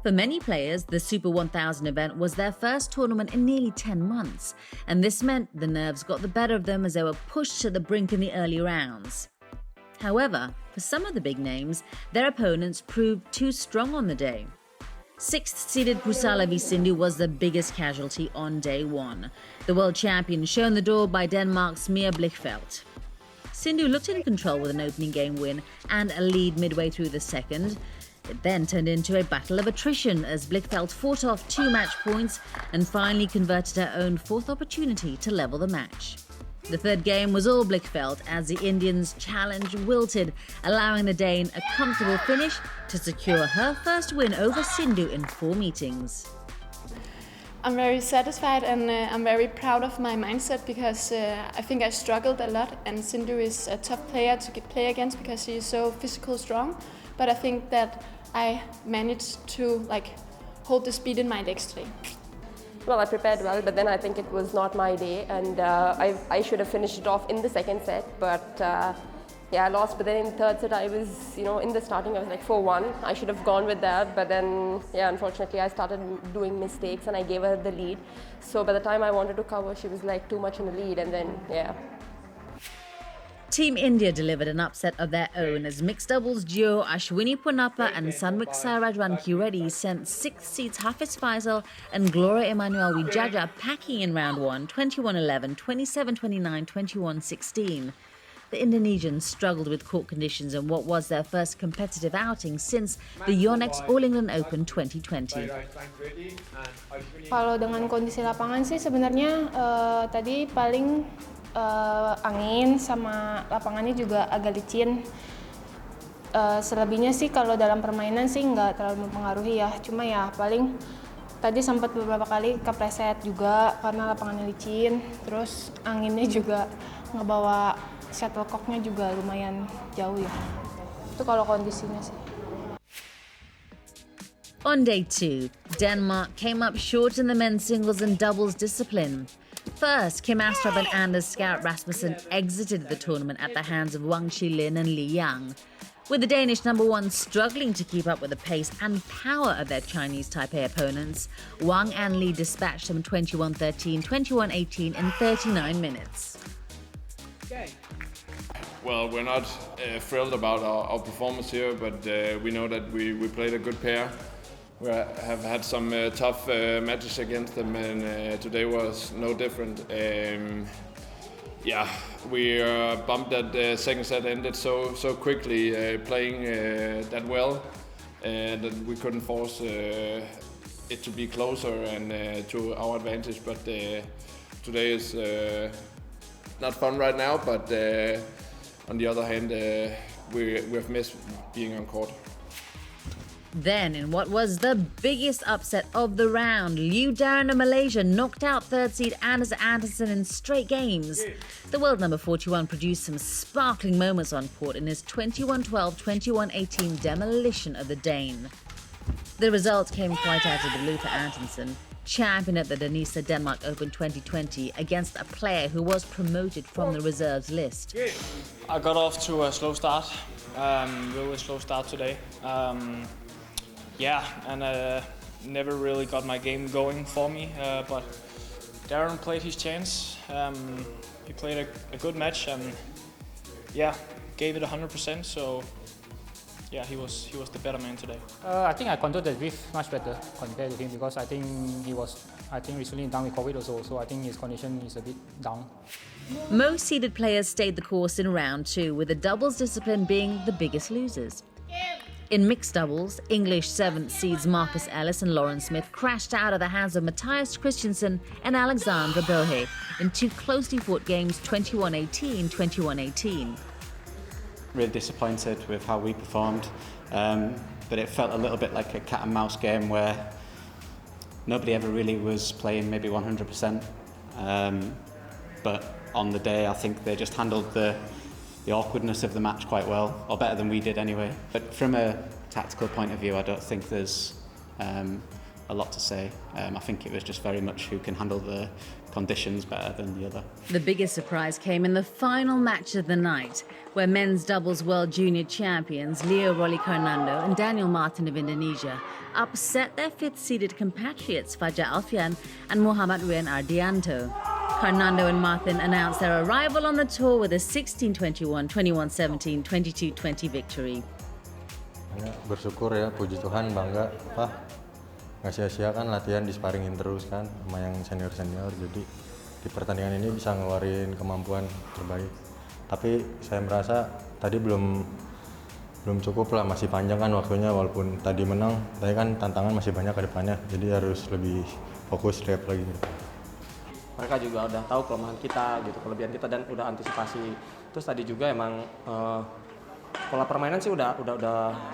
For many players, the Super 1000 event was their first tournament in nearly 10 months, and this meant the nerves got the better of them as they were pushed to the brink in the early rounds. However, for some of the big names, their opponents proved too strong on the day. Sixth-seeded Pusalavi Sindhu was the biggest casualty on day one. The world champion shown the door by Denmark's Mia Blichfeldt. Sindhu looked in control with an opening game win and a lead midway through the second. It then turned into a battle of attrition as Blichfeldt fought off 2 match points and finally converted her own fourth opportunity to level the match. The third game was all Blichfeldt as the Indian's challenge wilted, allowing the Dane a comfortable finish to secure her first win over Sindhu in 4 meetings. I'm very satisfied and I'm very proud of my mindset because I think I struggled a lot, and Sindhu is a tough player to play against because she is so physical strong. But I think that I managed to hold the speed in my legs today. Well, I prepared well, but then I think it was not my day, and I should have finished it off in the second set, but yeah, I lost. But then in the third set, I was, in the starting, I was like 4-1. I should have gone with that, but then, yeah, unfortunately, I started doing mistakes and I gave her the lead. So by the time I wanted to cover, she was like too much in the lead, and then, yeah. Team India delivered an upset of their own as mixed doubles duo Ashwini Ponnappa and Sanwik Sairaj Ranki-Reddy sent 6th seeds Hafiz Faisal and Gloria Emmanuel Wijaja packing in round 1, 21-11, 27-29, 21-16. The Indonesians struggled with court conditions in what was their first competitive outing since the YONEX All England Open 2020. Kalau dengan kondisi lapangan sih sebenarnya tadi paling angin sama lapangannya juga agak licin. Selebihnya sih kalau dalam permainan sih nggak terlalu mempengaruhi ya. Cuma ya paling tadi sempat beberapa kali kepleset juga karena lapangannya licin. Terus anginnya juga ngebawa shuttlecocknya juga lumayan jauh ya. Itu kalau kondisinya sih. On day 2, Denmark came up short in the men's singles and doubles discipline. First, Kim Astrup and Anders Scout Rasmussen exited the tournament at the hands of Wang Qilin and Li Yang. With the Danish number 1 struggling to keep up with the pace and power of their Chinese Taipei opponents, Wang and Li dispatched them 21-13, 21-18 in 39 minutes. Well, we're not thrilled about our performance here, but we know that we played a good pair. We have had some tough matches against them, and today was no different. Yeah, we are bummed that the second set ended so quickly, playing that well, and that we couldn't force it to be closer and to our advantage. But today is not fun right now, but on the other hand, we've missed being on court. Then, in what was the biggest upset of the round, Liu Darren of Malaysia knocked out third seed Anders Andersen in straight games. The world number 41 produced some sparkling moments on court in his 21-12, 21-18 demolition of the Dane. The result came quite out of the blue for Andersen, champion at the Danish Denmark Open 2020 against a player who was promoted from the reserves list. I got off to a slow start, really slow start today. Yeah, and never really got my game going for me, but Darren played his chance. He played a good match and yeah, gave it 100%. So yeah, he was the better man today. I think I controlled the drift much better compared to him because I think he was recently down with COVID also, so I think his condition is a bit down. Most seeded players stayed the course in round 2, with the doubles discipline being the biggest losers. In mixed doubles, English 7th seeds Marcus Ellis and Lauren Smith crashed out of the hands of Matthias Christensen and Alexandra Bohe in 2 closely fought games 21-18, 21-18. Really disappointed with how we performed, but it felt a little bit like a cat and mouse game where nobody ever really was playing maybe 100%. But on the day, I think they just handled the awkwardness of the match quite well, or better than we did anyway. But from a tactical point of view, I don't think there's a lot to say. I think it was just very much who can handle the conditions better than the other. The biggest surprise came in the final match of the night, where men's doubles world junior champions Leo Rolly-Carnando and Daniel Martin of Indonesia upset their fifth-seeded compatriots Fajar Alfian and Muhammad Rian Ardianto. Carnando and Martin announced their arrival on the tour with a 16-21, 21-17, 22-20 victory. Bersyukur ya, puji Tuhan, bangga nggak sia-sia kan latihan disparingin terus kan sama yang senior-senior, jadi di pertandingan ini bisa ngeluarin kemampuan terbaik. Tapi saya merasa tadi belum cukup lah, masih panjang kan waktunya, walaupun tadi menang, tapi kan tantangan masih banyak ke depannya, jadi harus lebih fokus step lagi gitu. Mereka juga udah tahu kelemahan kita gitu, kelebihan kita, dan udah antisipasi. Terus tadi juga emang pola permainan sih udah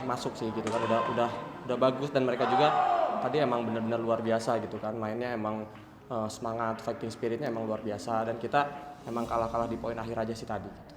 masuk sih gitu kan, udah bagus, dan mereka juga tadi emang benar-benar luar biasa gitu kan, mainnya emang semangat, fighting spiritnya emang luar biasa, dan kita emang kalah di poin akhir aja sih tadi.